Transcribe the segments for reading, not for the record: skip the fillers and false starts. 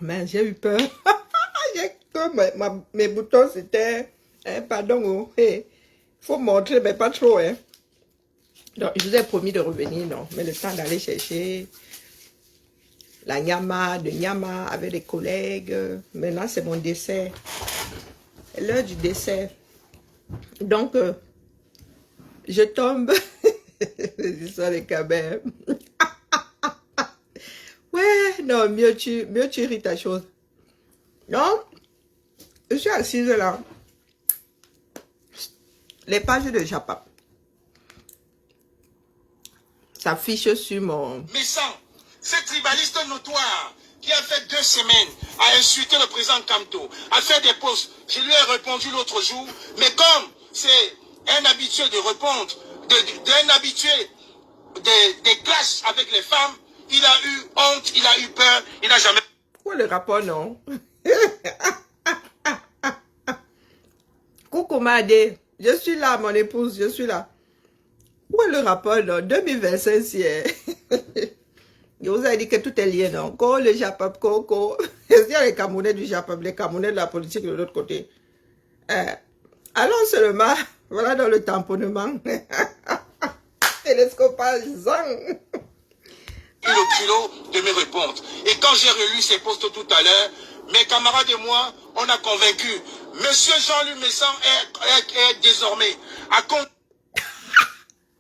Mais j'ai eu peur. Mes boutons, c'était... pardon, oh. Hey, faut montrer, mais pas trop. Hein. Donc, je vous ai promis de revenir, non. Mais le temps d'aller chercher la nyama, de nyama avec les collègues. Maintenant, c'est mon dessert. L'heure du dessert. Donc, je tombe. Les histoires des cabins. Ouais, non, mieux tu ris ta chose. Non, je suis assise là. Les pages de Japap s'affichent sur mon... Mais sans, ce tribaliste notoire qui a fait 2 semaines à insulter le président Kamto, à faire des posts. Je lui ai répondu l'autre jour, mais comme c'est un habitué de répondre, d'un habitué des clashs avec les femmes, il a eu honte, il a eu peur, il n'a jamais... Quoi le rapport, non? Coucou Madé, je suis là, mon épouse, je suis là. Où est le rapport, non? 2025, si je vous ai dit que tout est lié, non? Ko, le Japap, Coco. Il y a les Camerounais du Japap, les Camerounais de la politique de l'autre côté. Allons seulement, voilà dans le tamponnement. Télescopage, zang. le culot de me répondre. Et quand j'ai relu ces posts tout à l'heure, mes camarades et moi, on a convaincu. Monsieur Jean-Luc Messan est désormais à...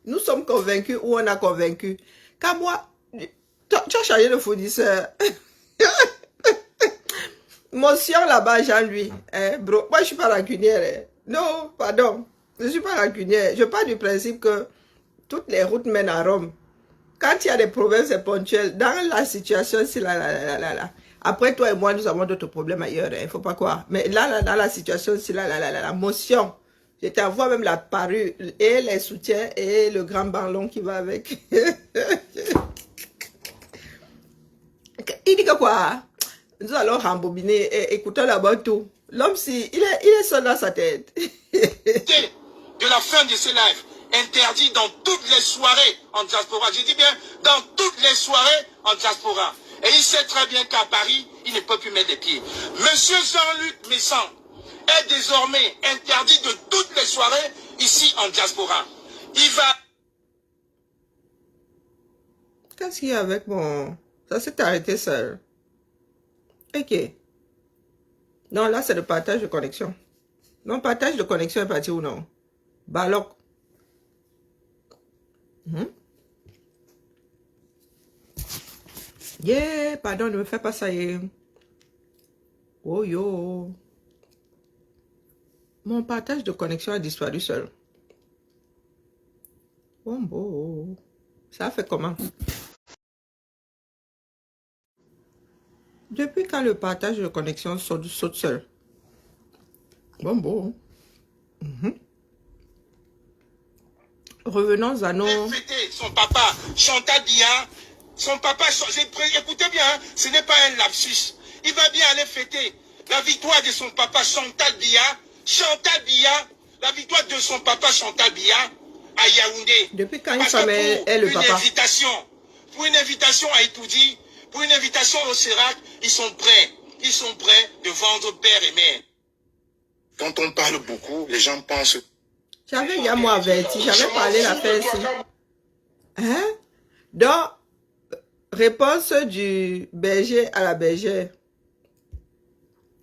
Nous sommes convaincus ou on a convaincu. Car moi, tu as changé de fournisseur. Motion là-bas, Jean-Louis. Bro, moi, je ne suis pas rancunière. Hein. Non, pardon. Je ne suis pas rancunière. Je pars du principe que toutes les routes mènent à Rome. Quand il y a des problèmes, c'est ponctuel. Dans la situation, c'est là. Après, toi et moi, nous avons d'autres problèmes ailleurs. Il ne faut pas croire. Mais là, dans la situation, c'est la motion. Je t'envoie même la parure et les soutiens et le grand ballon qui va avec. Il dit que quoi? Nous allons rembobiner et écoutons là-bas tout. L'homme, si, il est seul dans sa tête. De la fin de ce live, interdit dans toutes les soirées en diaspora. Je dis bien, dans toutes les soirées en diaspora. Et il sait très bien qu'à Paris, il ne peut plus mettre les pieds. Monsieur Jean-Luc Messan est désormais interdit de toutes les soirées ici en diaspora. Il va... Qu'est-ce qu'il y a avec mon... Ça s'est arrêté seul. Ok. Non, là, c'est le partage de connexion. Non, partage de connexion est parti ou non? Baloc. Yeah, pardon, ne me fais pas ça. Oh yo. Mon partage de connexion a disparu seul. Bon. Ça fait comment? Depuis quand le partage de connexion saute seul? Bon. Revenons à nos... Son papa, Chantal Biya, son papa, écoutez bien, hein, ce n'est pas un lapsus. Il va bien aller fêter la victoire de son papa Chantal Biya, la victoire de son papa Chantal Biya à Yaoundé. Depuis quand une femme est le papa? Pour une invitation à Itoudi, pour une invitation au Sérac, ils sont prêts de vendre père et mère. Quand on parle beaucoup, les gens pensent... J'avais déjà moi averti, j'avais parlé la fête ici. Hein? Donc, réponse du berger à la bergère.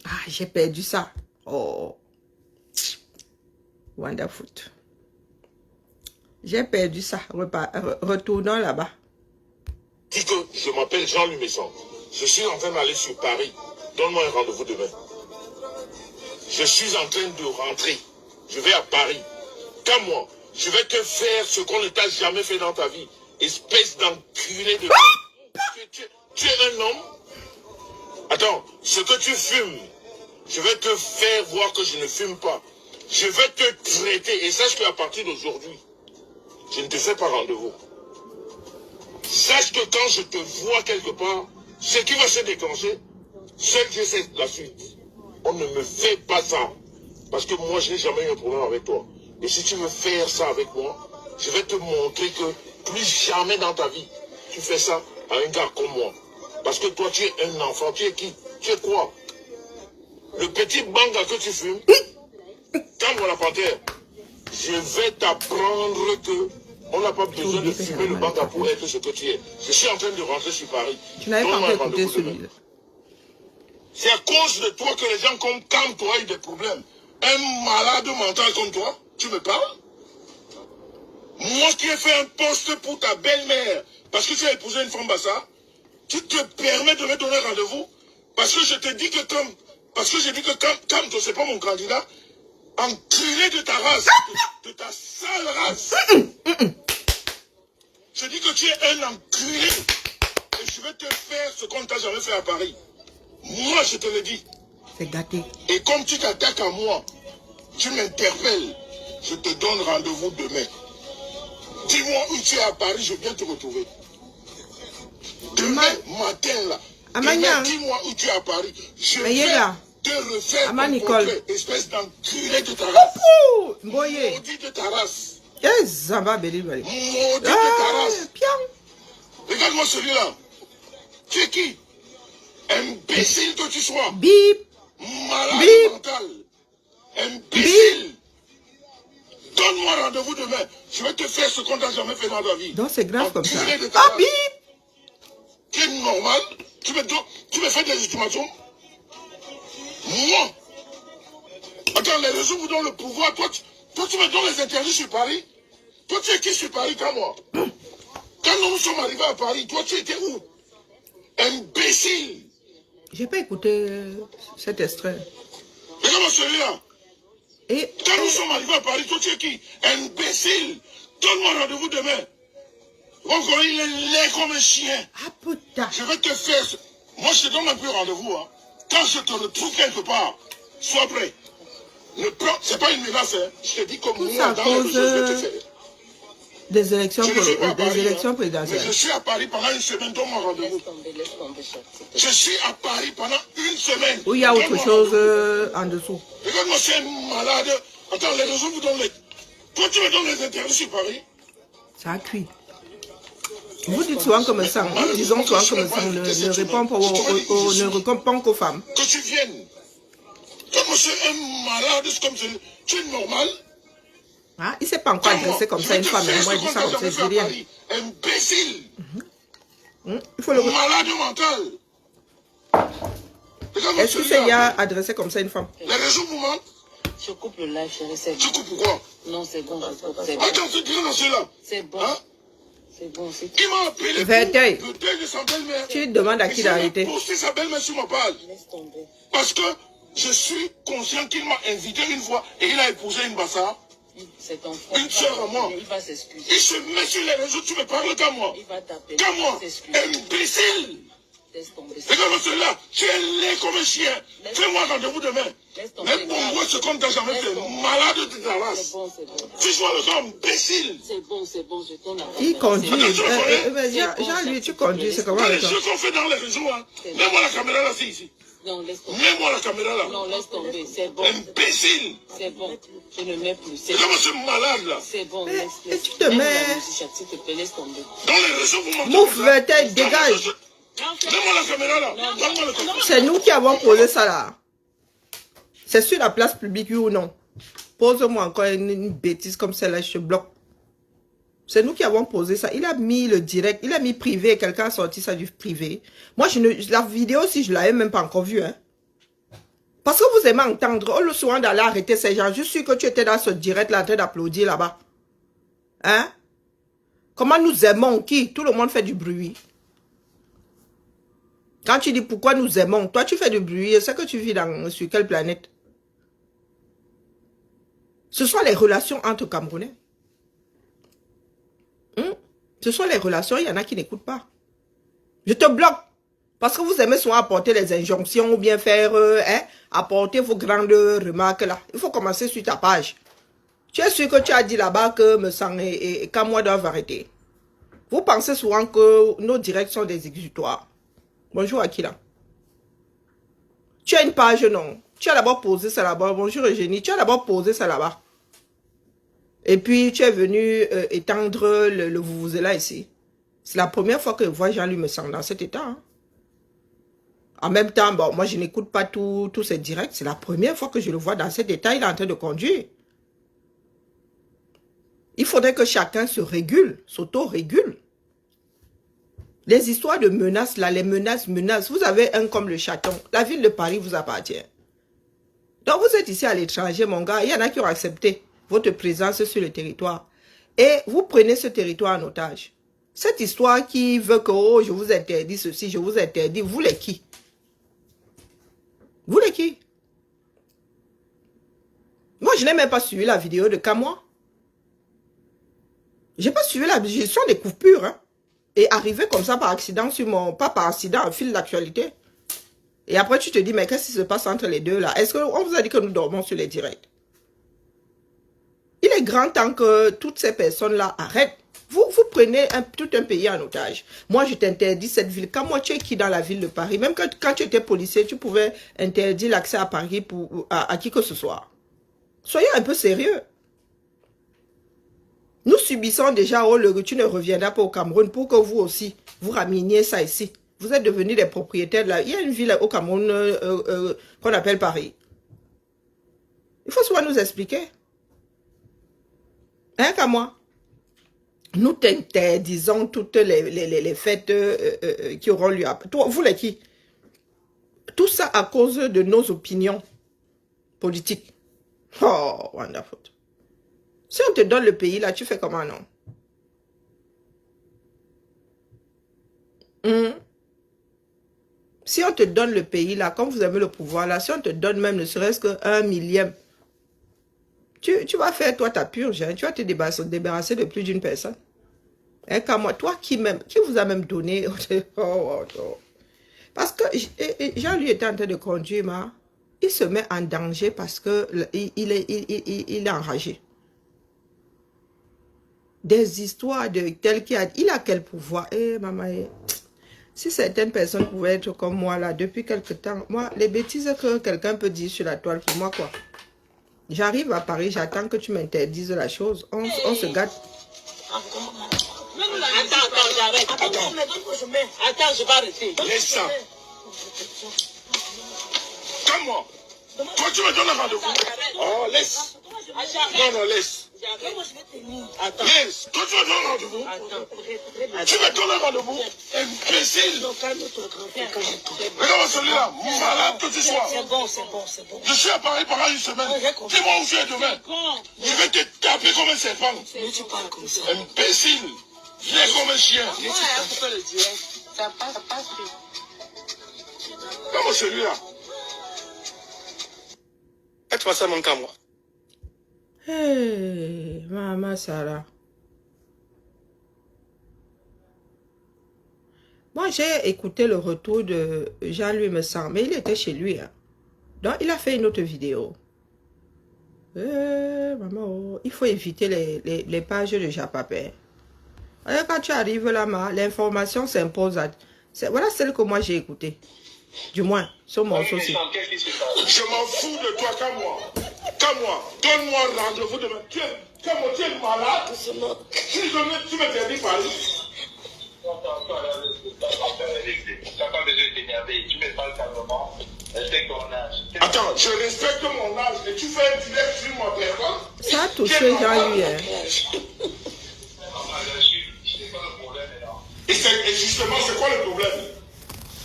Ah, j'ai perdu ça. Oh. Wonderful. J'ai perdu ça. Retournons là-bas. Dis que je m'appelle Jean-Luc Messan. Je suis en train d'aller sur Paris. Donne-moi un rendez-vous demain. Je suis en train de rentrer. Je vais à Paris. Moi, je vais te faire ce qu'on ne t'a jamais fait dans ta vie. Espèce d'enculé de... Tu es un homme? Attends, ce que tu fumes, je vais te faire voir que je ne fume pas. Je vais te traiter. Et sache qu'à partir d'aujourd'hui, je ne te fais pas rendez-vous. Sache que quand je te vois quelque part, ce qui va se déclencher, seul Dieu sait la suite. On ne me fait pas ça. Parce que moi, je n'ai jamais eu un problème avec toi. Et si tu veux faire ça avec moi, je vais te montrer que plus jamais dans ta vie, tu fais ça à un gars comme moi. Parce que toi, tu es un enfant. Tu es qui? Tu es quoi? Le petit banga que tu fumes, calme la panthère. Je vais t'apprendre que on n'a pas besoin de fumer le banga pour être ce que tu es. Je suis en train de rentrer sur Paris. Tu n'avais pas encore écouté celui-là. C'est à cause de toi que les gens comme toi ont eu des problèmes. Un malade mental comme toi, tu me parles? Moi qui ai fait un poste pour ta belle-mère, parce que tu as épousé une femme bassa, tu te permets de me donner rendez-vous? Parce que je te dis que parce que j'ai dit que comme toi, c'est pas mon candidat, enculé de ta race, de ta sale race. Je dis que tu es un enculé. Et je vais te faire ce qu'on t'a jamais fait à Paris. Moi, je te le dis. C'est gâté. Et comme tu t'attaques à moi, tu m'interpelles. Je te donne rendez-vous demain. Dis-moi où tu es à Paris, je viens te retrouver. Demain matin, là. Demain, dis-moi où tu es à Paris. Je vais te refaire ton portrait, espèce d'enculé de ta race. Maudit de ta race. Maudit de ta race. Regarde-moi celui-là. Tu es qui? Imbécile que tu sois. Bip. Malade mental. Imbécile. Donne-moi rendez-vous demain. Je vais te faire ce qu'on t'a jamais fait dans ta vie. Donc c'est grave comme ça. Ah, bip. Tu es normal. Tu me fais des ultimatums. Moi. Attends, les réseaux vous donnent le pouvoir. Toi, tu me donnes les interdits sur Paris. Toi, tu es qui sur Paris quand moi? Quand nous sommes arrivés à Paris, toi, tu étais où? Imbécile. J'ai pas écouté cet extrait. Regarde-moi celui-là. Et quand nous sommes arrivés à Paris, toi, tu es qui? Imbécile. Donne-moi rendez-vous demain. Encore, il est laid comme un chien. Ah, putain. Je vais te faire... Moi, je te donne un peu rendez-vous. Hein. Quand je te retrouve quelque part, sois prêt. C'est pas une menace. Hein. Je te dis comme moi, dans les réseaux, je vais te faire. Des élections, présidentielles. Je suis à Paris pendant une semaine, donne-moi rendez-vous. Je suis à Paris pendant une semaine. Où il y a autre chose en dessous. Regarde-moi, c'est un malade. Attends, les réseaux vous donnent les... Toi, tu me donnes les intérêts sur Paris. Ça a cuit. Vous dites souvent comme ça. Nous disons souvent comme ça. Ne répond pas qu'aux femmes. Que tu viennes. Comme c'est un malade, comme tu es normal. Ah, il ne s'est pas encore adressé comme ça à une femme. Moi, il dit ça comme ça, je dis rien. Imbécile. Il faut le... Malade mental. Est-ce que c'est bien adressé comme ça à une femme? Les réseaux vous mentent. Je coupe le live, chérie. Tu coupes pourquoi? Non, c'est bon. Attends, tu dis dans cela. C'est bon. Hein? C'est bon, c'est qui m'a appelé Verteuil. de sa belle-mère. Tu demandes à qui d'arrêter? Il a posté sa belle-mère sur ma page. Laisse tomber. Parce que je suis conscient qu'il m'a invité une fois et il a épousé une bassa. C'est ton frère. Une soeur à moi. Il va s'excuser. Il se met sur les réseaux, tu me parles qu'à moi. Il va t'appeler. Qu'à moi. Imbécile. Laisse tomber. Regarde celui-là. Tu es laid comme un chien. Fais-moi rendez-vous demain. Laisse tomber. Mais pour moi, ce qu'on t'a jamais fait. Malade de ta race. C'est bon, c'est bon. Tu sois le gars imbécile. C'est bon, je t'en appelle. Il conduit. Jean-Louis, tu conduis. C'est comment avec toi? Ce qu'on fait dans les réseaux, hein. Mets-moi la caméra là, c'est ici. Non, laisse tomber. Mets-moi la caméra là. Non, laisse tomber. C'est bon. Imbécile. C'est bon. Je ne mets plus. C'est Regarde ce malade là. C'est bon. Et tu te mets... S'il te plaît, laisse tomber. Dans les réseaux, vous m'entendez. Mouf, Verteuil, dégage. Mets-moi la caméra là. Donne-moi le téléphone. C'est nous qui avons posé ça là. C'est sur la place publique, oui ou non? Pose-moi encore une bêtise comme celle-là, je te bloque. C'est nous qui avons posé ça. Il a mis le direct, il a mis privé. Quelqu'un a sorti ça du privé. Moi, la vidéo, si je ne l'avais même pas encore vue. Hein. Parce que vous aimez entendre. Oh, le soin d'aller arrêter ces gens. Je suis sûr que tu étais dans ce direct là en train d'applaudir là-bas. Hein? Comment nous aimons qui? Tout le monde fait du bruit. Quand tu dis pourquoi nous aimons, toi tu fais du bruit. C'est que tu vis sur quelle planète? Ce sont les relations entre Camerounais. Ce sont les relations, il y en a qui n'écoutent pas. Je te bloque. Parce que vous aimez soit apporter les injonctions ou bien faire, apporter vos grandes remarques là. Il faut commencer sur ta page. Tu es sûr que tu as dit là-bas que me sang et qu'à moi doivent arrêter. Vous pensez souvent que nos directs sont des exutoires. Bonjour Akila. Tu as une page, non? Tu as d'abord posé ça là-bas. Bonjour Eugénie. Tu as d'abord posé ça là-bas. Et puis, tu es venu étendre le vous là ici. C'est la première fois que je vois Jean-Louis me semble dans cet état. Hein. En même temps, bon, moi, je n'écoute pas tous ces directs. C'est la première fois que je le vois dans cet état. Il est en train de conduire. Il faudrait que chacun se régule, s'auto-régule. Les histoires de menaces, là, les menaces. Vous avez un comme le chaton. La ville de Paris vous appartient. Donc, vous êtes ici à l'étranger, mon gars. Il y en a qui ont accepté votre présence sur le territoire. Et vous prenez ce territoire en otage. Cette histoire qui veut que, oh, je vous interdis ceci, je vous interdis, vous les qui? Vous les qui? Moi, je n'ai même pas suivi la vidéo de Kamois. Je n'ai pas suivi la gestion des coupures. Hein. Et arrivé comme ça par accident sur mon... Pas par accident, un fil d'actualité. Et après, tu te dis, mais qu'est-ce qui se passe entre les deux là? Est-ce qu'on vous a dit que nous dormons sur les directs? Il est grand temps que toutes ces personnes-là arrêtent. Vous prenez tout un pays en otage. Moi, je t'interdis cette ville. Quand moi, tu es qui dans la ville de Paris? Même quand tu étais policier, tu pouvais interdire l'accès à Paris à qui que ce soit. Soyez un peu sérieux. Nous subissons déjà, oh, tu ne reviendras pas au Cameroun pour que vous aussi, vous rameniez ça ici. Vous êtes devenus des propriétaires de là. Il y a une ville au Cameroun qu'on appelle Paris. Il faut souvent nous expliquer. Hein, qu'à moi? Nous t'interdisons toutes les fêtes qui auront lieu. Toi, vous les qui? Tout ça à cause de nos opinions politiques. Oh, wonderful. Si on te donne le pays, là, tu fais comment, non? Si on te donne le pays, là, comme vous avez le pouvoir, là, si on te donne même ne serait-ce qu'un millième, tu vas faire, toi, ta purge, hein, tu vas te débarrasser de plus d'une personne. Hein, comme moi, toi qui vous a même donné... Parce que Jean, lui, était en train de conduire, mais il se met en danger parce que il est enragé. Des histoires de tel qui a... Il a quel pouvoir? Eh, maman, si certaines personnes pouvaient être comme moi, là, depuis quelque temps, moi, les bêtises que quelqu'un peut dire sur la toile, pour moi, quoi. J'arrive à Paris, j'attends que tu m'interdises la chose. On se gâte. Attends, j'arrête. Attends, je vais arrêter. Laisse ça. Comme moi. Toi, tu me donnes un rendez-vous. Oh, laisse. Non, laisse. Attends. Laisse. Toi, tu me donnes un rendez-vous. Tu me donnes un rendez-vous. Imbécile. Regarde celui-là. Malade que tu sois. C'est bon. Je suis à Paris pendant une semaine. Dis-moi où tu es demain. Je vais te taper comme un serpent. Tu parles comme ça. Imbécile. Viens comme un chien. Pourquoi le direct? Ça passe plus. Comme celui-là. Faites-moi ça, mon cas, moi. Hey, maman Sarah. Moi, j'ai écouté le retour de Jean-Louis Messan, mais il était chez lui. Hein. Donc, il a fait une autre vidéo. Maman, il faut éviter les pages de Japapé. Quand tu arrives là, l'information s'impose. Voilà celle que moi j'ai écoutée. Du moins, ce morceau-ci. Je m'en fous de toi, comme moi. Comme moi. Donne-moi rendez-vous demain. Tu es malade. Si tu m'interdis Paris. T'as pas besoin de t'énerver. Tu me parles calmement. Respecte ton âge. Attends, je respecte mon âge. Et tu fais un direct sur mon téléphone. Ça a touché Jean-Louis. Hein. Et justement, c'est quoi le problème?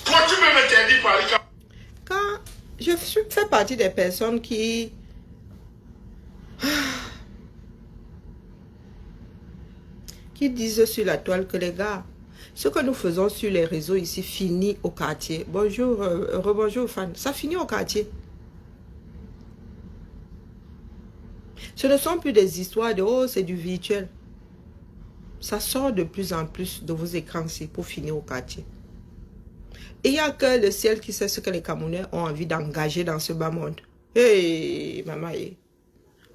Toi, tu peux m'interdire Paris. Quand je fais partie des personnes qui... qui disent sur la toile que les gars, ce que nous faisons sur les réseaux ici finit au quartier. Bonjour, rebonjour fans. Ça finit au quartier. Ce ne sont plus des histoires de « oh, c'est du virtuel ». Ça sort de plus en plus de vos écrans-ci pour finir au quartier. Et il n'y a que le ciel qui sait ce que les Camerounais ont envie d'engager dans ce bas monde. Hey, maman,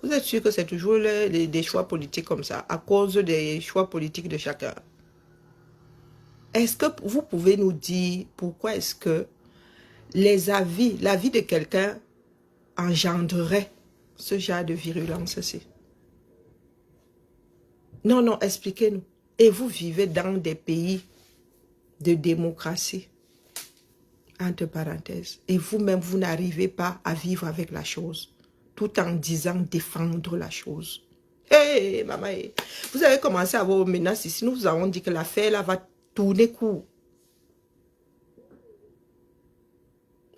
vous êtes sûr que c'est toujours des choix politiques comme ça, à cause des choix politiques de chacun? Est-ce que vous pouvez nous dire pourquoi est-ce que l'avis de quelqu'un engendrerait ce genre de virulence-ci? Non, expliquez-nous. Et vous vivez dans des pays de démocratie. entre parenthèses. Et vous-même, vous n'arrivez pas à vivre avec la chose, tout en disant défendre la chose. Hé, maman, vous avez commencé à avoir vos menaces ici. Nous vous avons dit que l'affaire là va tourner court.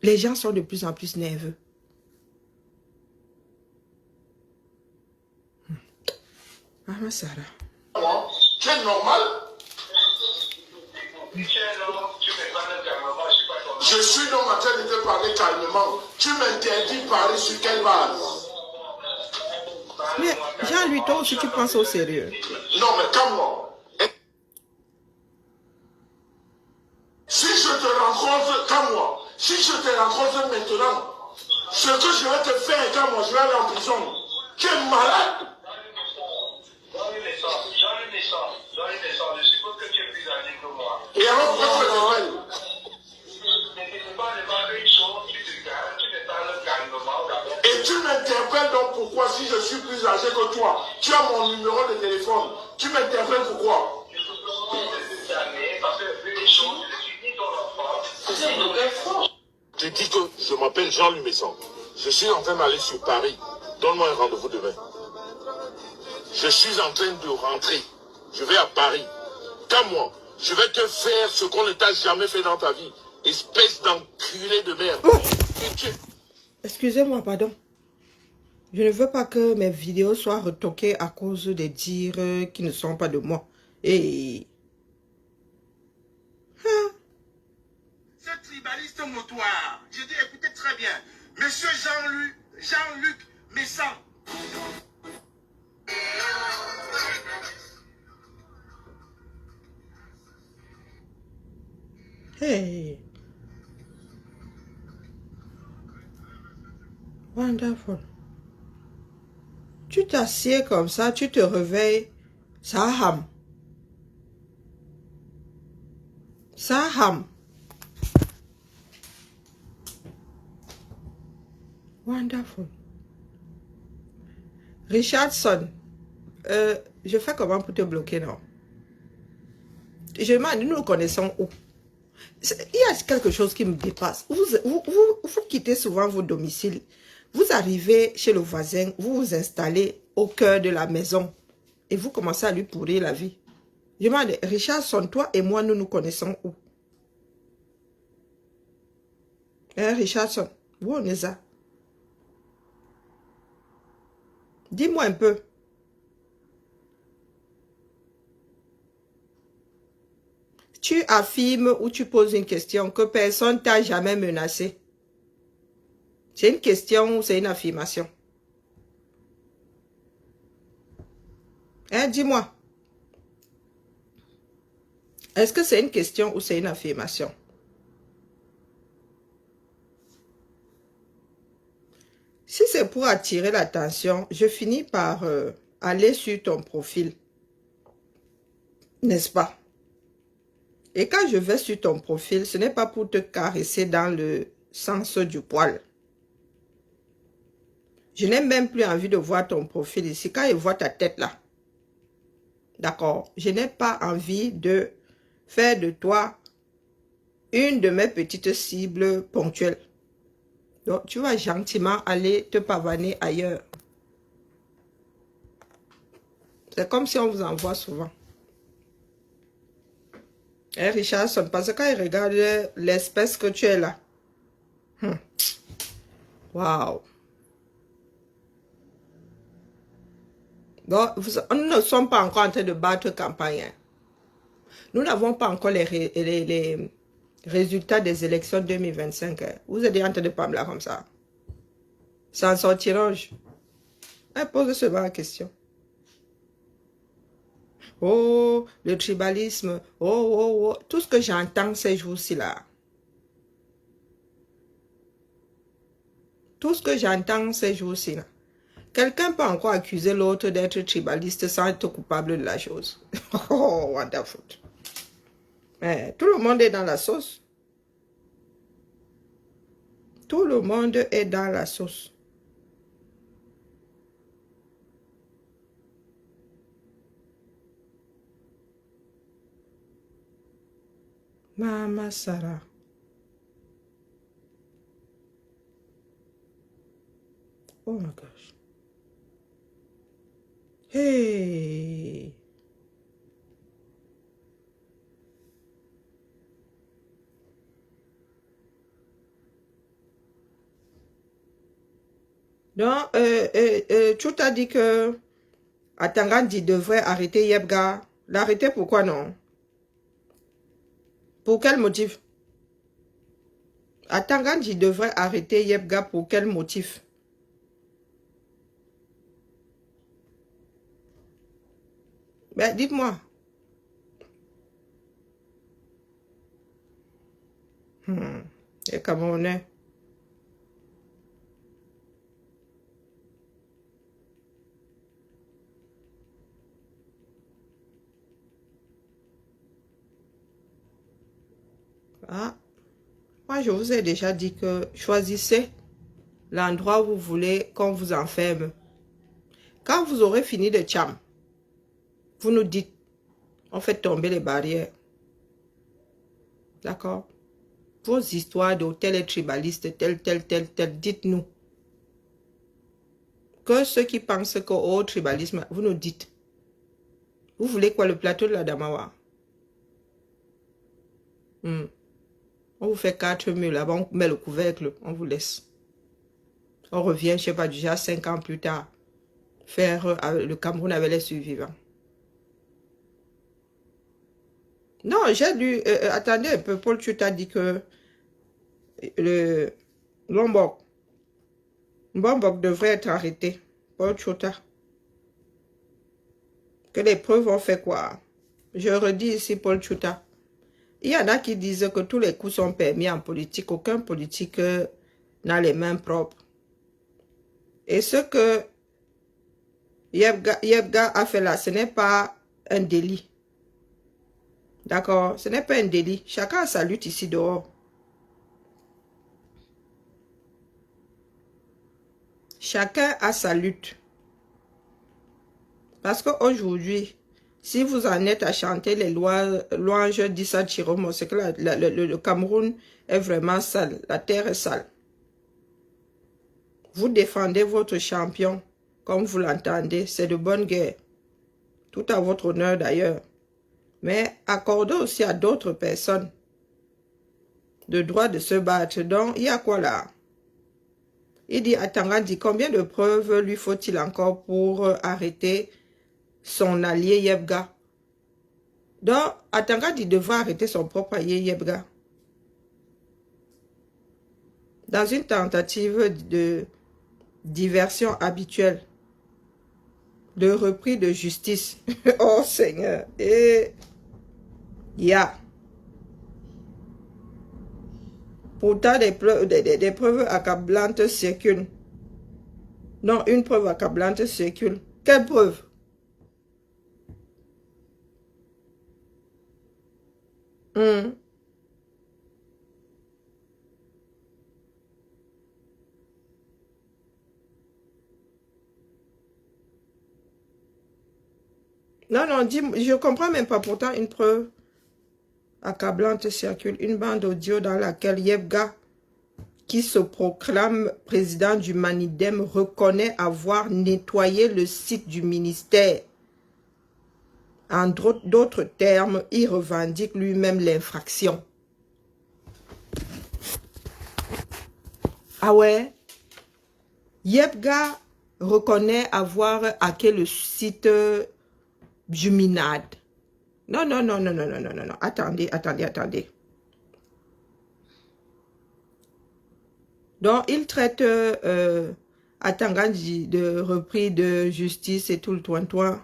Les gens sont de plus en plus nerveux. Maman Sarah. Tu es normal? Je suis donc en train de te parler calmement. Tu m'interdis de parler sur quelle base? Mais Jean-Louis, toi aussi tu penses au sérieux. Non, mais calme-moi. Si je te rencontre, calme-moi. Si je te rencontre maintenant, ce que je vais te faire, calme-moi, je vais aller en prison. Tu es malade? Je suppose que tu es plus âgé que moi. Et alors, pourquoi tu me rappelles? Et tu m'interpelles donc pourquoi si je suis plus âgé que toi? Tu as mon numéro de téléphone. Tu m'interpelles pourquoi? Je dis que je m'appelle Jean-Louis Messon. Je suis en train d'aller sur Paris. Donne-moi un rendez-vous demain. Je suis en train de rentrer. Je vais à Paris. Calme-moi. Je vais te faire ce qu'on ne t'a jamais fait dans ta vie. Espèce d'enculé de merde. Oh! Excusez-moi, pardon. Je ne veux pas que mes vidéos soient retoquées à cause des dires qui ne sont pas de moi. Et... Ce tribaliste motoir, je dis écoutez très bien, monsieur Jean-Luc Messon. Hey! Wonderful. Tu t'assieds comme ça, tu te réveilles, ça hame. Ça hame. Wonderful. Richardson, je fais comment pour te bloquer, non? Je me demande, nous nous connaissons où? Il y a quelque chose qui me dépasse. Vous quittez souvent vos domiciles. Vous arrivez chez le voisin, vous vous installez au cœur de la maison et vous commencez à lui pourrir la vie. Je me demande, Richardson, toi et moi, nous nous connaissons où? Hein, Richardson, où on est ça? Dis-moi un peu. Tu affirmes ou tu poses une question que personne t'a jamais menacé. C'est une question ou c'est une affirmation? Hein, dis-moi. Est-ce que c'est une question ou c'est une affirmation? Si c'est pour attirer l'attention, je finis par aller sur ton profil. N'est-ce pas? Et quand je vais sur ton profil, ce n'est pas pour te caresser dans le sens du poil. Je n'ai même plus envie de voir ton profil ici. Quand je vois ta tête là, d'accord, je n'ai pas envie de faire de toi une de mes petites cibles ponctuelles. Donc, tu vas gentiment aller te pavaner ailleurs. C'est comme si on vous envoie souvent. Hein, Richardson, parce que quand il regarde l'espèce que tu es là. Waouh. Donc, nous ne sommes pas encore en train de battre campagne. Hein. Nous n'avons pas encore les résultats des élections 2025. Hein. Vous êtes en train de parler comme ça. Sans sortir. Hein, pose seulement la question. Oh, le tribalisme. Oh, oh, oh. Tout ce que j'entends ces jours-ci là. Tout ce que j'entends ces jours-ci là. Quelqu'un peut encore accuser l'autre d'être tribaliste sans être coupable de la chose. Oh, wonderful. Mais tout le monde est dans la sauce. Tout le monde est dans la sauce. Maman Sarah. Oh my gosh. Hey. Donc, tu t'as dit que Atangandi devrait arrêter Yebga. L'arrêter pourquoi non? Pour quel motif? Atangandi devrait arrêter Yebga pour quel motif? Ben, dites-moi. Les Camerounais. Ah, moi je vous ai déjà dit que choisissez l'endroit où vous voulez qu'on vous enferme. Quand vous aurez fini de tcham, vous nous dites, on fait tomber les barrières. D'accord? Vos histoires d'hôtels et tribalistes, tel, dites-nous. Que ceux qui pensent qu'au tribalisme, vous nous dites. Vous voulez quoi, le plateau de la Damawa? On vous fait 4 murs là-bas, on met le couvercle, on vous laisse. On revient, je sais pas, déjà 5 ans plus tard, faire le Cameroun avec les survivants. Non, j'ai lu, attendez un peu, Paul, tu t'as dit que le Lombok devrait être arrêté. Paul Chota. Que les preuves ont fait quoi? Je redis ici, Paul Chota. Il y en a qui disent que tous les coups sont permis en politique. Aucun politique n'a les mains propres. Et ce que Yebga a fait là, ce n'est pas un délit. D'accord? Ce n'est pas un délit. Chacun a sa lutte ici dehors. Chacun a sa lutte. Parce qu'aujourd'hui, si vous en êtes à chanter les louanges d'Issa Chiromo, c'est que le Cameroun est vraiment sale. La terre est sale. Vous défendez votre champion, comme vous l'entendez. C'est de bonne guerre. Tout à votre honneur d'ailleurs. Mais accordez aussi à d'autres personnes le droit de se battre. Donc, il y a quoi là? Il dit, Atangandi, combien de preuves lui faut-il encore pour arrêter son allié Yebga? Donc, Atangandi devrait arrêter son propre allié Yebga. Dans une tentative de diversion habituelle, de repris de justice. Oh Seigneur. Et pourtant, des preuves accablantes circulent. Non, une preuve accablante circule. Quelle preuve? Non, dis, je comprends même pas. Pourtant, une preuve accablante circule. Une bande audio dans laquelle Yebga, qui se proclame président du Manidem, reconnaît avoir nettoyé le site du ministère. En d'autres termes, il revendique lui-même l'infraction. Ah ouais? Yebga reconnaît avoir hacké le site du MINAD. Non. Attendez. Donc, il traite Atangandi de repris de justice et tout le toin-toin.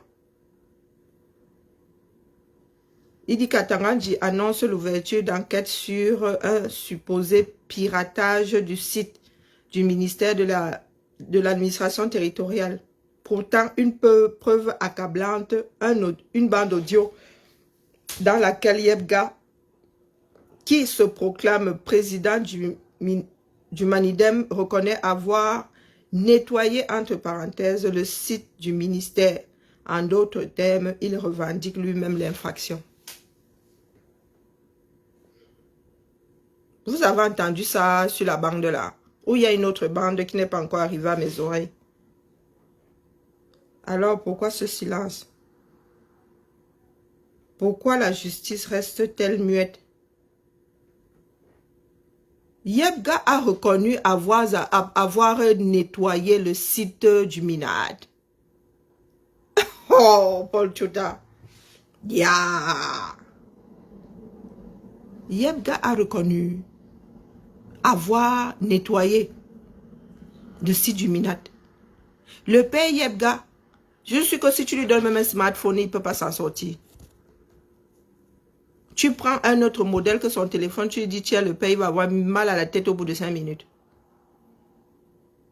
Il dit qu'Atangandi annonce l'ouverture d'enquête sur un supposé piratage du site du ministère de l'administration territoriale. Pourtant, une preuve accablante, une bande audio dans laquelle Yebga, qui se proclame président du Manidem, reconnaît avoir nettoyé, entre parenthèses, le site du ministère. En d'autres termes, il revendique lui-même l'infraction. Vous avez entendu ça sur la bande là. Ou il y a une autre bande qui n'est pas encore arrivée à mes oreilles. Alors pourquoi ce silence? Pourquoi la justice reste-t-elle muette? Yebga a reconnu avoir nettoyé le site du Minad. Oh, Paul Chouta. Yeah. Yebga a reconnu avoir nettoyé le site du Minad. Le père Yebga, je suis que si tu lui donnes même un smartphone, il ne peut pas s'en sortir. Tu prends un autre modèle que son téléphone, tu lui dis, tiens, le père, il va avoir mal à la tête au bout de 5 minutes.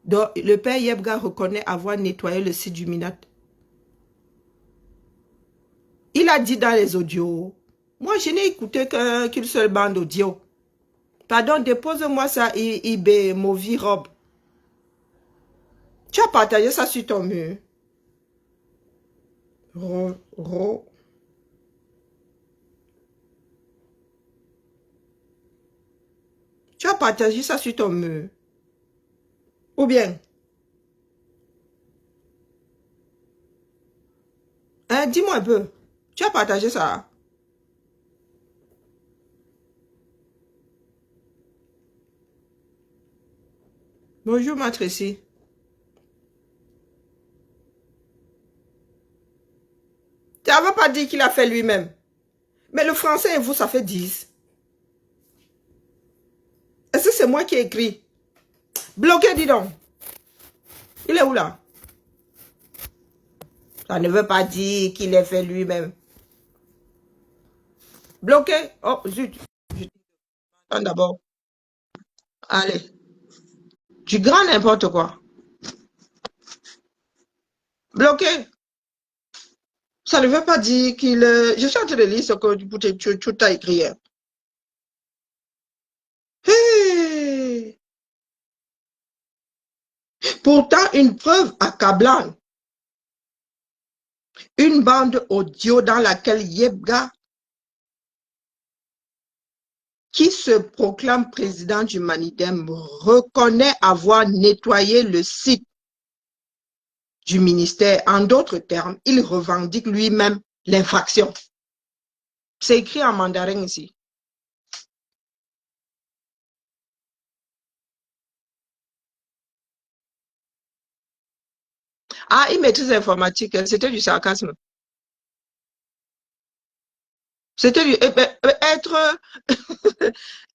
Donc, le père Yebga reconnaît avoir nettoyé le site du Minat. Il a dit dans les audios, moi, je n'ai écouté qu'une seule bande audio. Pardon, dépose-moi ça, eBay, Movie Rob. Tu as partagé ça sur ton mur. Tu as partagé ça sur ton mur. Ou bien? Hein, dis-moi un peu. Tu as partagé ça? Bonjour, ma Tracy. Tu n'avais pas dit qu'il a fait lui-même. Mais le français et vous, ça fait 10. Est-ce que c'est moi qui ai écrit? Bloqué, dis donc. Il est où là? Ça ne veut pas dire qu'il est fait lui-même. Bloqué? Oh, zut. Attends d'abord. Allez. Du grand n'importe quoi. Bloqué? Ça ne veut pas dire qu'il... Je suis en train de lire ce que tu as écrit. Hey! Pourtant, une preuve accablante. Une bande audio dans laquelle Yebga, qui se proclame président du Manidem, reconnaît avoir nettoyé le site du ministère. En d'autres termes, il revendique lui-même l'infraction. C'est écrit en mandarin ici. Ah, il maîtrise l'informatique. C'était du sarcasme. C'était être,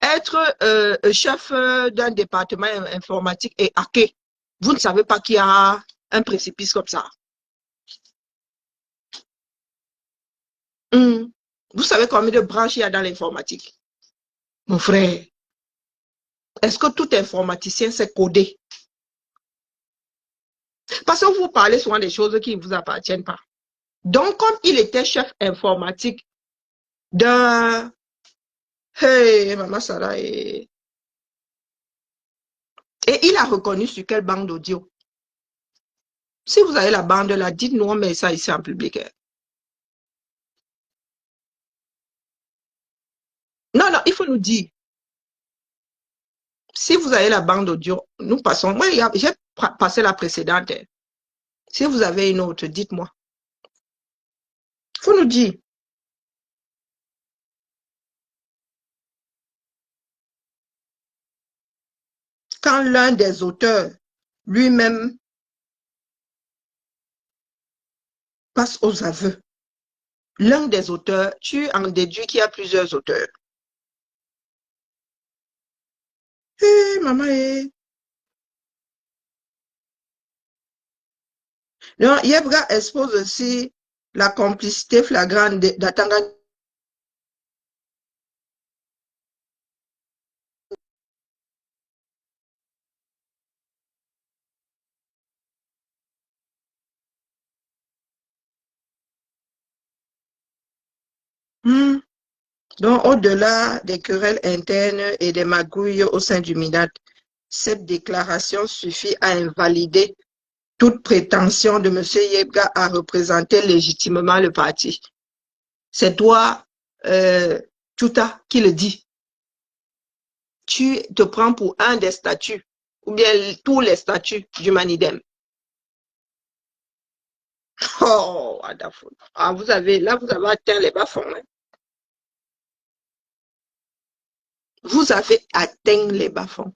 être chef d'un département informatique et hacker. Vous ne savez pas qu'il y a un précipice comme ça. Vous savez combien de branches il y a dans l'informatique? Mon frère, est-ce que tout informaticien sait coder? Parce que vous parlez souvent des choses qui ne vous appartiennent pas. Donc, comme il était chef informatique d'un... Hey, Maman Sarah. Et il a reconnu sur quelle bande d'audio. Si vous avez la bande là, dites-nous, on met ça ici en public. Non, non, il faut nous dire. Si vous avez la bande audio, nous passons. Moi, j'ai passé la précédente. Si vous avez une autre, dites-moi. Il faut nous dire. Quand l'un des auteurs lui-même passe aux aveux, l'un des auteurs, tu en déduis qu'il y a plusieurs auteurs. Hé, maman, Donc, Yebga expose aussi la complicité flagrante d'Atanga. Donc, au-delà des querelles internes et des magouilles au sein du MINAT, cette déclaration suffit à invalider toute prétention de M. Yebga à représenter légitimement le parti. C'est toi, Tuta, qui le dit. Tu te prends pour un des statuts ou bien tous les statuts du Manidem. Oh, wonderful. Ah, vous avez atteint les bas-fonds. Hein. Vous avez atteint les bas-fonds.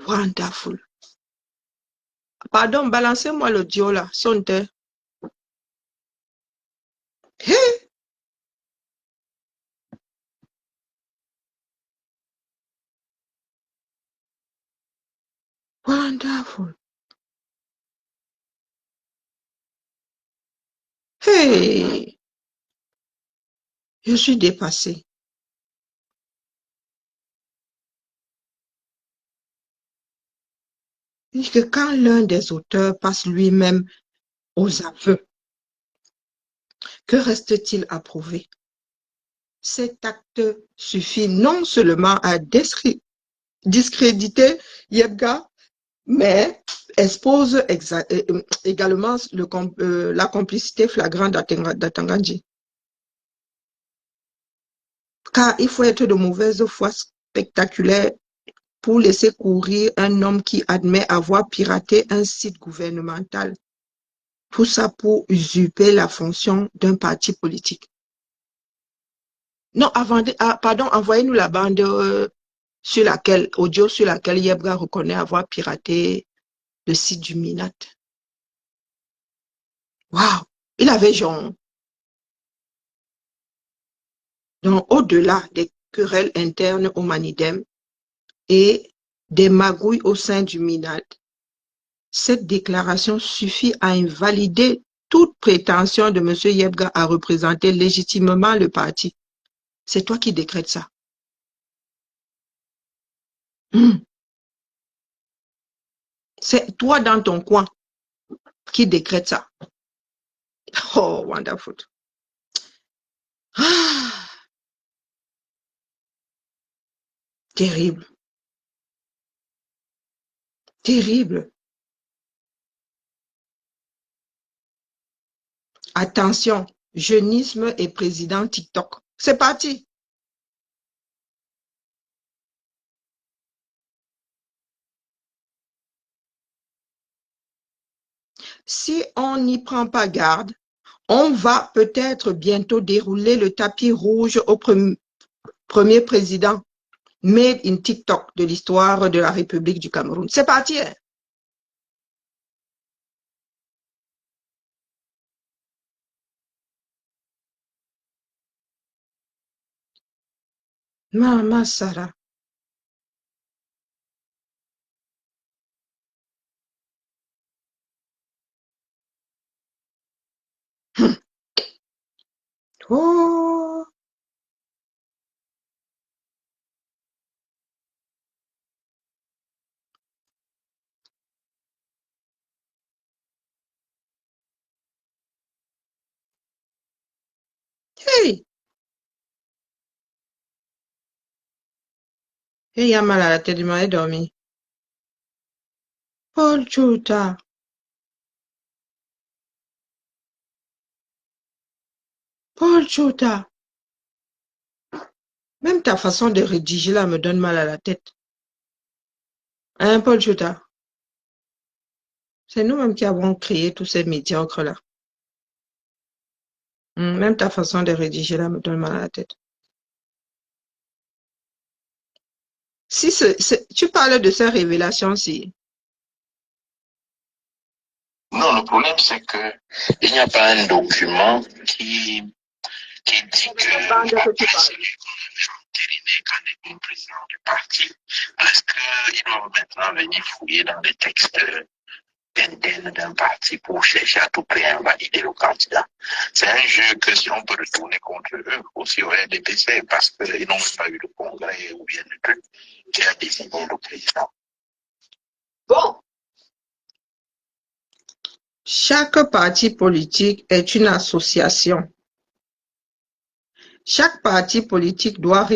Wonderful. Pardon, balancez-moi l'audio là, sonne. Hey. Wonderful. Hey. Je suis dépassée. Il dit que quand l'un des auteurs passe lui-même aux aveux, que reste-t-il à prouver? Cet acte suffit non seulement à discréditer Yebga, mais expose également la complicité flagrante d'Atangandji. Car il faut être de mauvaise foi spectaculaire pour laisser courir un homme qui admet avoir piraté un site gouvernemental. Tout ça pour usurper la fonction d'un parti politique. Non, pardon, envoyez-nous la bande audio sur laquelle Yebga reconnaît avoir piraté le site du Minat. Waouh! Il avait genre. Donc, au-delà des querelles internes au Manidem et des magouilles au sein du Minat, cette déclaration suffit à invalider toute prétention de M. Yebga à représenter légitimement le parti. C'est toi qui décrètes ça. C'est toi dans ton coin qui décrète ça. Oh, wonderful. Ah, terrible. Terrible. Attention, jeunisme et président TikTok. C'est parti. Si on n'y prend pas garde, on va peut-être bientôt dérouler le tapis rouge au premier président made in TikTok de l'histoire de la République du Cameroun. C'est parti. Hein? Maman Sarah. Oh. Hey. Hey, il y a mal à la tête, il m'a dormi. Paul Chouta. Paul Chouta. Même ta façon de rédiger là me donne mal à la tête. Hein, Paul Chouta? C'est nous-mêmes qui avons créé tous ces médiocres là. Même ta façon de rédiger là me donne mal à la tête. Si tu parles de ces révélations-ci. Non, le problème, c'est que il n'y a pas un document qui dit que après celui qu'on avait entériné quand il est président du parti, parce qu'ils doivent maintenant venir fouiller dans les textes internes d'un parti pour chercher à tout prix à invalider le candidat. C'est un jeu que si on peut retourner contre eux, aussi au RDPC, parce qu'ils n'ont pas eu de congrès ou bien de truc qui a désigné le président. Bon. Chaque parti politique est une association. Chaque parti politique doit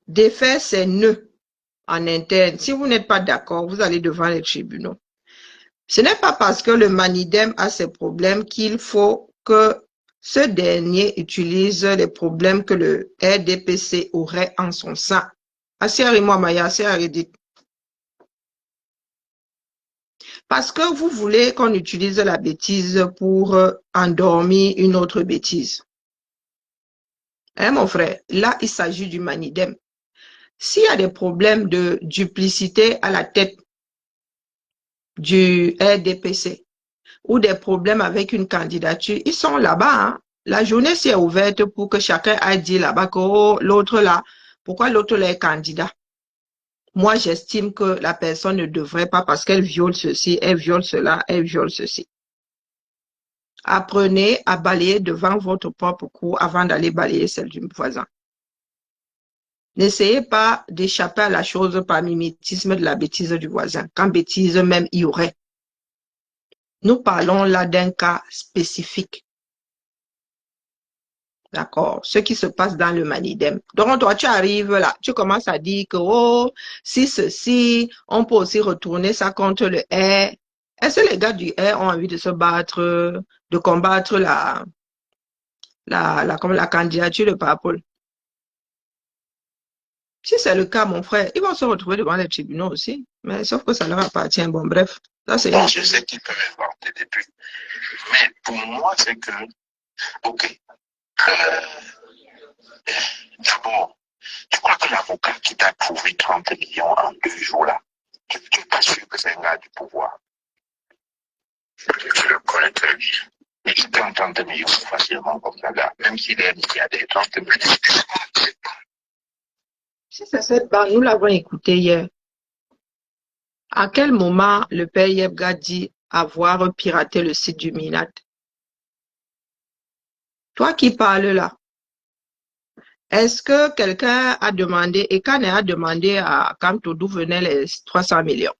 défaire ses nœuds en interne. Si vous n'êtes pas d'accord, vous allez devant les tribunaux. Ce n'est pas parce que le Manidem a ses problèmes qu'il faut que Ce dernier utilise les problèmes que le RDPC aurait en son sein. Moi Maya, dit. Parce que vous voulez qu'on utilise la bêtise pour endormir une autre bêtise. Hein, mon frère? Là, il s'agit du manidem. S'il y a des problèmes de duplicité à la tête du RDPC ou des problèmes avec une candidature, ils sont là-bas. Hein. La journée s'est ouverte pour que chacun aille dire là-bas que oh, l'autre là, pourquoi l'autre là est candidat? Moi, j'estime que la personne ne devrait pas parce qu'elle viole ceci, elle viole cela, elle viole ceci. Apprenez à balayer devant votre propre cour avant d'aller balayer celle du voisin. N'essayez pas d'échapper à la chose par mimétisme de la bêtise du voisin, quand bêtise même il y aurait. Nous parlons là d'un cas spécifique. D'accord? Ce qui se passe dans le manidem. Donc, toi, tu arrives là, tu commences à dire que, oh, si ceci, on peut aussi retourner ça contre le R. Est-ce que les gars du R ont envie de se battre, de combattre la candidature de Papol? Si c'est le cas, mon frère, ils vont se retrouver devant les tribunaux aussi. Mais sauf que ça leur appartient. Bon, bref. Ça, c'est bon, je sais qu'ils peuvent inventer des trucs. Mais pour moi, c'est que, ok, d'abord, tu crois que l'avocat qui t'a trouvé 30 millions en 2 jours là, tu n'es pas sûr que c'est un gars du pouvoir. Je le connais très bien. Mais il prend 30 millions facilement comme ça, là, même s'il est milliardaire, 30 millions. Si c'est cette bande, nous l'avons écouté hier. À quel moment le père Yebga dit avoir piraté le site du Minat? Toi qui parles là, est-ce que quelqu'un a demandé, et Kane a demandé à Kamto d'où venaient les 300 millions?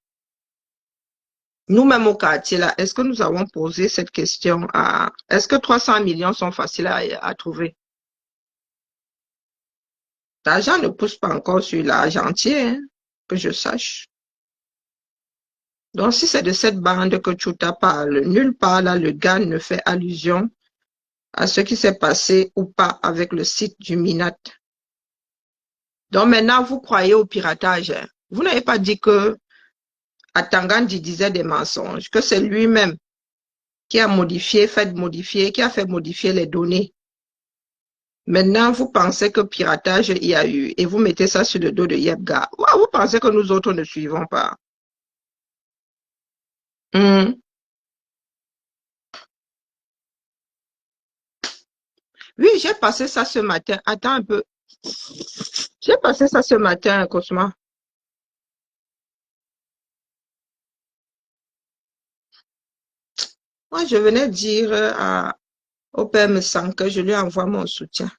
Nous-mêmes au quartier là, est-ce que nous avons posé cette question à... Est-ce que 300 millions sont faciles à trouver? L'argent ne pousse pas encore sur l'argentier, hein, que je sache. Donc, si c'est de cette bande que Chuta parle, nulle part là, le gars ne fait allusion à ce qui s'est passé ou pas avec le site du Minat. Donc, maintenant, vous croyez au piratage. Hein. Vous n'avez pas dit que Atangandi disait des mensonges, que c'est lui-même qui a qui a fait modifier les données. Maintenant, vous pensez que piratage il y a eu et vous mettez ça sur le dos de Yebga. Vous pensez que nous autres ne suivons pas. Oui, j'ai passé ça ce matin. Attends un peu. J'ai passé ça ce matin, Cosma. Moi, je venais dire au père Messan que je lui envoie mon soutien.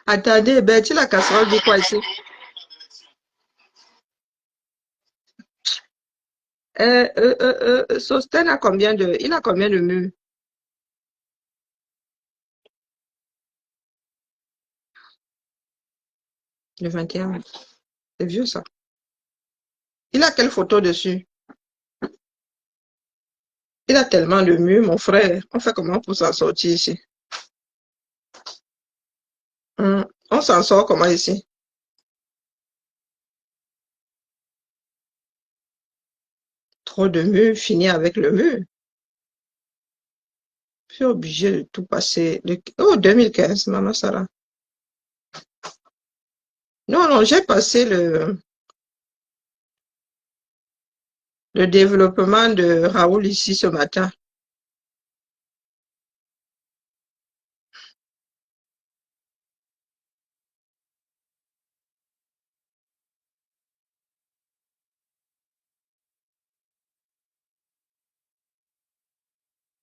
Attendez, Betty, la casserole dit quoi ici? Sosten a combien de... Il a combien de murs? Le 21. C'est vieux, ça. Il a quelle photo dessus? Il a tellement de murs, mon frère. On fait comment pour s'en sortir ici? On s'en sort comment ici? Trop de murs, fini avec le mur. Je suis obligé de tout passer. Oh, 2015, Maman Sarah. Non, j'ai passé le développement de Raoul ici ce matin.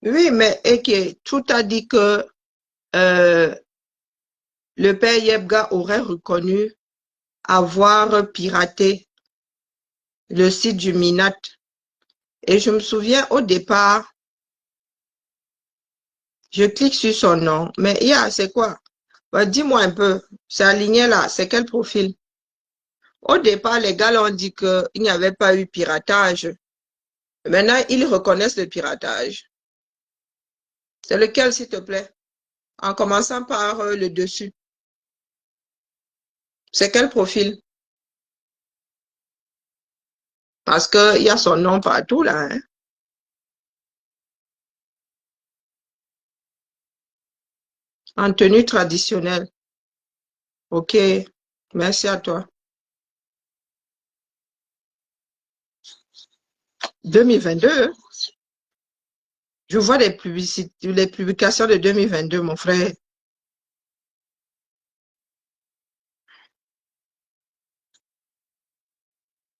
Oui, mais tout a dit que le père Yebga aurait reconnu avoir piraté le site du Minat. Et je me souviens au départ, je clique sur son nom, mais c'est quoi? Bah, dis-moi un peu, c'est aligné là, c'est quel profil? Au départ, les gars ont dit qu'il n'y avait pas eu piratage. Maintenant, ils reconnaissent le piratage. C'est lequel, s'il te plaît? En commençant par le dessus. C'est quel profil? Parce qu'il y a son nom partout là, hein. En tenue traditionnelle. Ok, merci à toi. 2022, je vois les publicités, les publications de 2022, mon frère.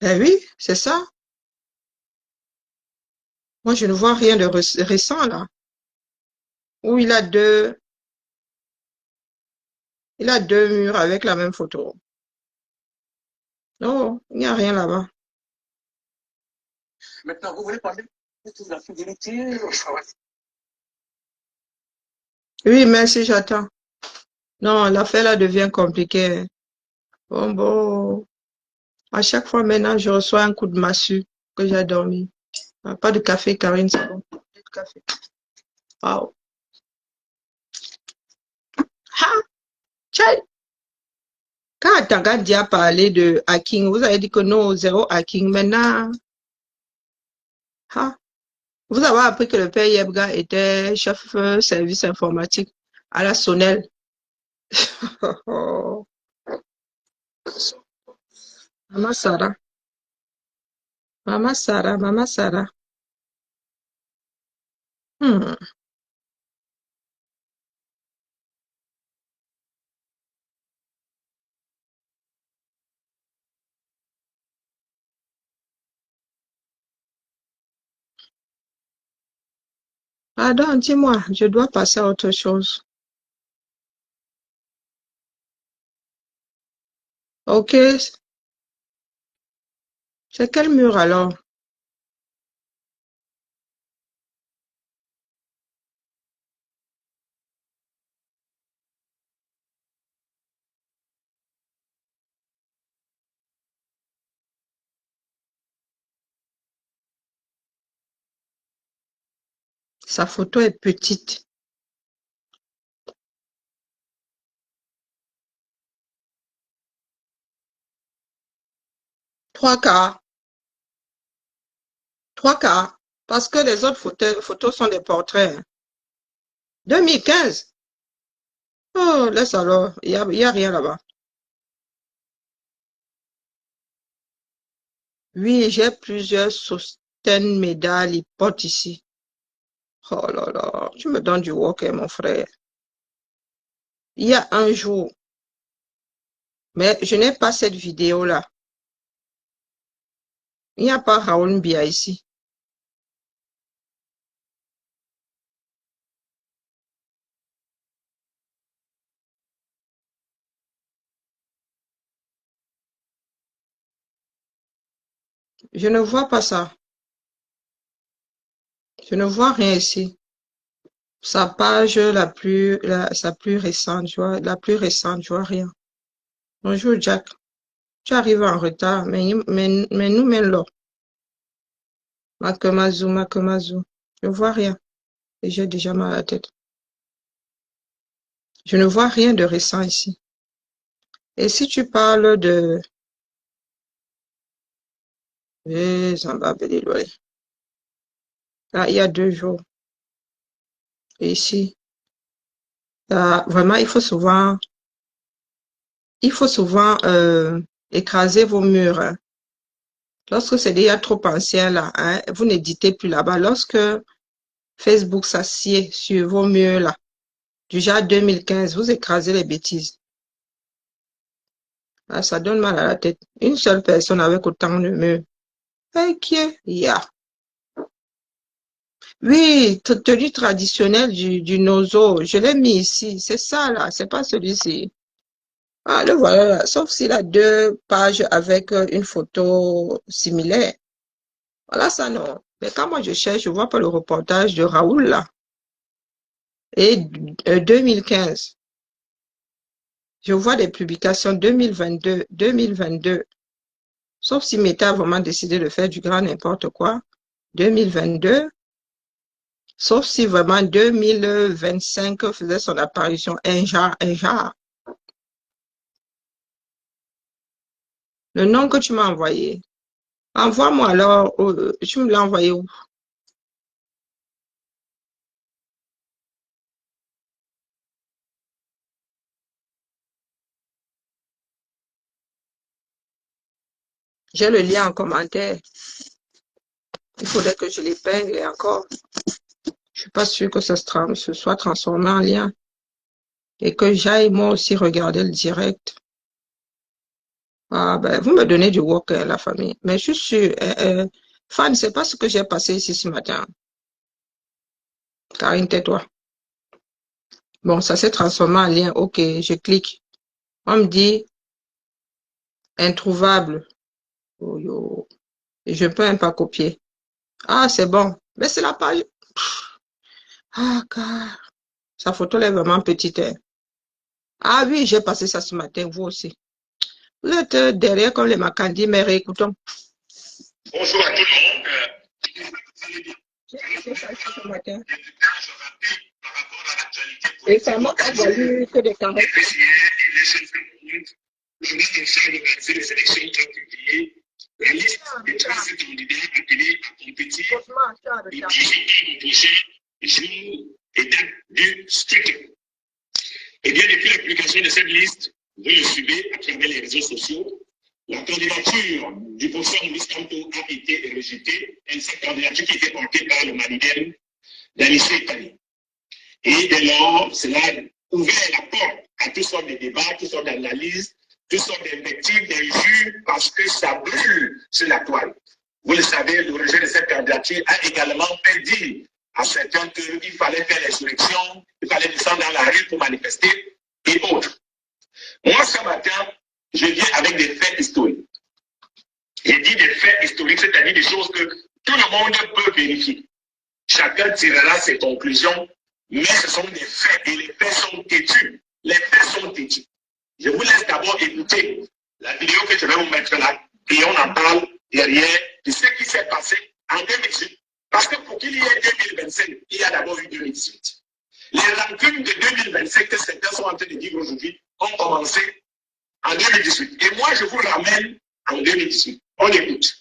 Eh oui, c'est ça. Moi, je ne vois rien de récent là. Où il a deux murs avec la même photo. Non, il n'y a rien là-bas. Maintenant, vous voulez parler de la fidélité au travail. Oui, merci, j'attends. Non, l'affaire là devient compliquée. Bon. À chaque fois maintenant, je reçois un coup de massue que j'ai dormi. Ah, pas de café, Karine, c'est bon. Pas de café. Wow. Ha! Tchai! Quand Atangadi a parlé de hacking, vous avez dit que non, zéro hacking. Maintenant, ha! Vous avez appris que le père Yebga était chef service informatique à la Sonel. Maman Sarah, Maman Sarah, Maman Sarah. Hmm. Pardon, dis-moi, je dois passer à autre chose. Ok, c'est quel mur alors? Sa photo est petite. 3 quarts, 3 quarts. Parce que les autres photos sont des portraits. 2015. Oh, laisse alors. Il y a rien là-bas. Oui, j'ai plusieurs Sosten médailles potes ici. Oh là là, tu me donnes du work, hein, mon frère. Il y a un jour, mais je n'ai pas cette vidéo-là. Il n'y a pas Raoul Mbia ici. Je ne vois pas ça. Je ne vois rien ici. Sa page sa plus récente, la plus récente, je vois rien. Bonjour Jack. Tu arrives en retard, mais nous mène-le. Makemazu, Makemazu. Je ne vois rien. Et j'ai déjà mal à la tête. Je ne vois rien de récent ici. Et si tu parles de... Là, il y a 2 jours. Et ici, là, vraiment, il faut souvent écraser vos murs, hein. Lorsque c'est déjà trop ancien, là, hein, vous n'éditez plus là-bas. Lorsque Facebook s'assied sur vos murs, là, du genre 2015, vous écrasez les bêtises. Ah, ça donne mal à la tête. Une seule personne avec autant de murs. Ok, yeah. Oui, tenue traditionnelle du Nozo. Je l'ai mis ici. C'est ça, là. C'est pas celui-ci. Ah, le voilà, là. Sauf s'il a 2 pages avec une photo similaire. Voilà, ça, non. Mais quand moi je cherche, je vois pas le reportage de Raoul, là. Et 2015. Je vois des publications 2022. Sauf si Meta a vraiment décidé de faire du grand n'importe quoi. 2022. Sauf si vraiment 2025 faisait son apparition. Un genre. Le nom que tu m'as envoyé. Envoie-moi alors. Tu me l'as envoyé où? J'ai le lien en commentaire. Il faudrait que je l'épingle et encore. Je suis pas sûre que ça se soit transformé en lien. Et que j'aille moi aussi regarder le direct. Ah ben, vous me donnez du work la famille. Mais je suis sûre. Fan, c'est pas ce que j'ai passé ici ce matin. Karine, tais-toi. Bon, ça s'est transformé en lien. Ok, je clique. On me dit introuvable. Oh, yo. Et je peux même pas copier. Ah, c'est bon. Mais c'est la page. Ah, car. Sa photo elle est vraiment petite. Hein. Ah oui, j'ai passé ça ce matin, vous aussi. Vous êtes derrière comme les Macandis, mais réécoutons. Bonjour à tout le monde. J'ai passé ça ce matin. Par rapport à l'actualité Et ça m'a pas valu que des carottes. les élections qui ont publié la liste des 13 candidats appelés à compétir et qui sont composés jour et date du scrutin. Et bien, depuis la publication de cette liste, vous le suivez à travers les réseaux sociaux, la candidature du professeur Maurice Kamto a été rejetée, et cette candidature qui était portée par le Maliden d'Anissé Italie. Et dès lors, cela a ouvert la porte à toutes sortes de débats, toutes sortes d'analyses, toutes sortes d'invectives, d'injures, parce que ça brûle sur la toile. Vous le savez, le rejet de cette candidature a également fait dire à certains qu'il fallait faire l'insurrection, il fallait descendre dans la rue pour manifester et autres. Moi, ce matin, je viens avec des faits historiques. J'ai dit des faits historiques, c'est-à-dire des choses que tout le monde peut vérifier. Chacun tirera ses conclusions, mais ce sont des faits et les faits sont têtus. Les faits sont têtus. Je vous laisse d'abord écouter la vidéo que je vais vous mettre là et on en parle derrière de ce qui s'est passé en 2018. Parce que pour qu'il y ait 2025, il y a d'abord eu 2018. Les rancunes de 2025 que certains sont en train de dire aujourd'hui ont commencé en 2018. Et moi, je vous ramène en 2018. On écoute.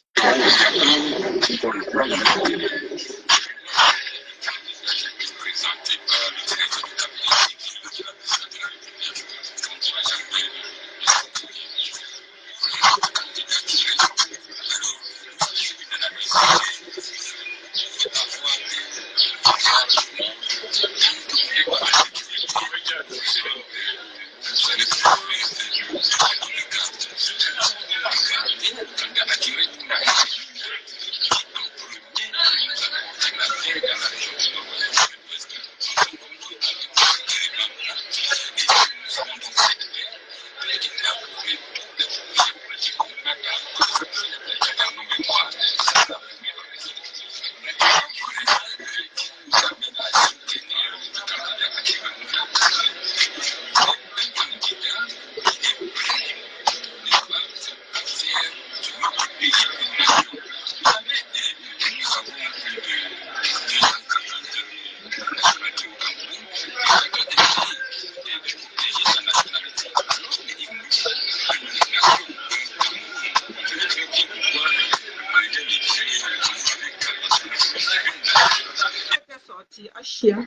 Achia.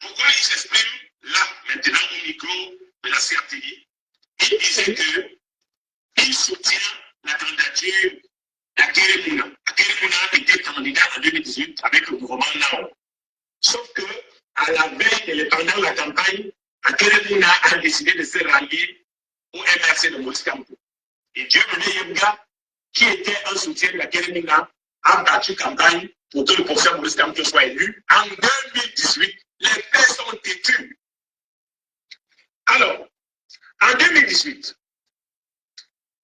Pourquoi il s'exprime là, maintenant, au micro de la CRTI? Il disait qu'il soutient la candidature d'Akere Mouna. Akere Mouna était candidat en 2018 avec le mouvement NAO. Sauf que, à la veille et pendant la campagne, Akere Mouna a décidé de se rallier au MRC de Maurice Kamto. Et Dieu Mené Yemga, qui était un soutien d'Akere Mouna, a battu campagne pour que le professeur Maurice Kamto soit élu en 2018. Les faits sont têtus. Alors, En 2018,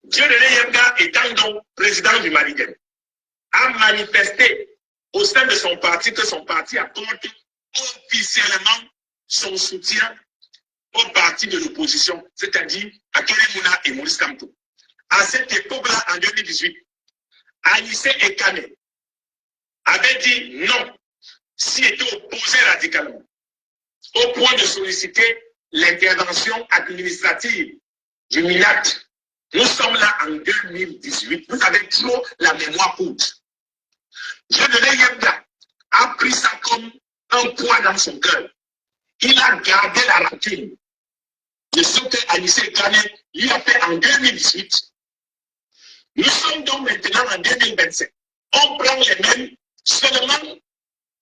Dieudonné Yemga, étant donc président du Maliden, a manifesté au sein de son parti que son parti apporte officiellement son soutien au parti de l'opposition, c'est-à-dire à Keremouna et Maurice Kamto. À cette époque-là, en 2018, Anissé Ekane avait dit non, s'y était opposé radicalement, au point de solliciter l'intervention administrative du MINAT. Nous sommes là en 2018. Vous avez toujours la mémoire courte. Dieudonné Yemga a pris ça comme un poids dans son cœur. Il a gardé la rancune de ce que Anissé Ekane lui a fait en 2018. Nous sommes donc maintenant en 2025. On prend les mêmes, seulement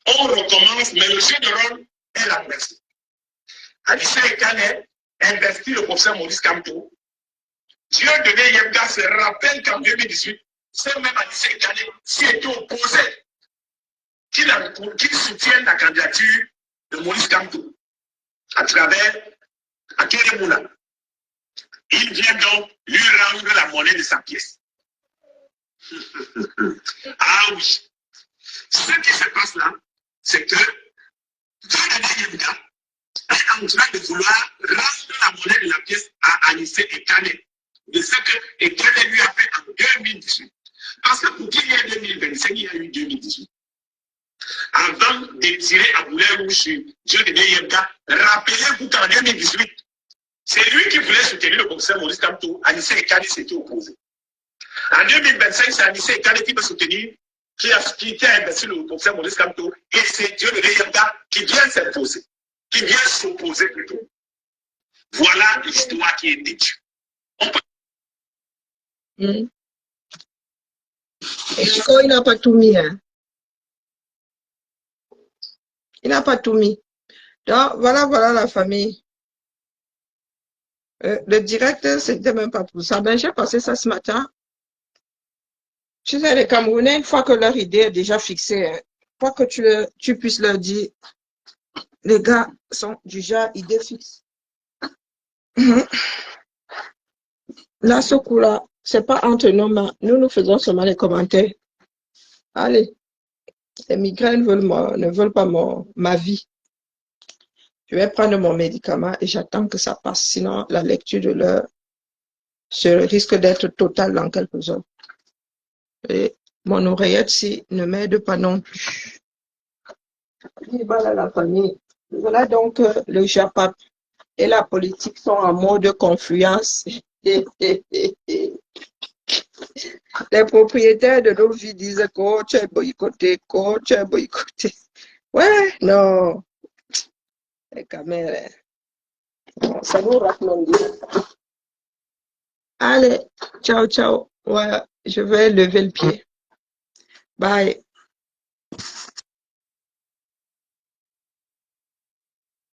on recommence, mais le jeu de rôle est l'inverse. Anissé Ekane investit le professeur Maurice Kamto. Dieudonné Yemga se rappelle qu'en 2018, c'est même Anissé Ekane s'y était opposé qu'il soutienne la candidature de Maurice Kamto à travers Akere Moula. Il vient donc lui rendre la monnaie de sa pièce. Ah oui. Ce qui se passe là, c'est que Dieudonné Yemga est en train de vouloir rendre la monnaie de la pièce à Anissé Ekane, de ce que Ekane lui a fait en 2018. Parce que pour qu'il y ait 2025, il y a eu 2018. Avant de tirer à boulet rouge sur Dieudonné Yemga, rappelez-vous qu'en 2018, c'est lui qui voulait soutenir le professeur Maurice Kamto. Anissé Ekane s'était opposé. En 2025, c'est Anissé Ekane qui veut soutenir, qui a investi le professeur Maurice Kamto, et c'est Dieudonné Yemga qui vient s'imposer, qui vient s'opposer plutôt. Voilà l'histoire qui est têtue. Et encore, il n'a pas tout mis. Hein. Il n'a pas tout mis. Donc, voilà la famille. Le direct, c'était même pas pour ça. Ben, j'ai passé ça ce matin. Tu sais, les Camerounais, une fois que leur idée est déjà fixée, hein, une fois que tu puisses leur dire, les gars sont du genre idée fixe. Là, ce coup-là, c'est pas entre nos mains. Nous faisons seulement les commentaires. Allez, les migraines ne veulent pas ma vie. Je vais prendre mon médicament et j'attends que ça passe. Sinon, la lecture de l'heure risque d'être totale dans quelques heures. Et mon oreillette-ci ne m'aide pas non plus. Voilà la famille. Voilà donc le Japon et la politique sont en mode confluence. Les propriétaires de nos vies disent que tu es boycotté, que tu es boycotté. Ouais, non. Les caméras. Ça nous raconte. Allez, ciao, ciao. Ouais, je vais lever le pied. Bye.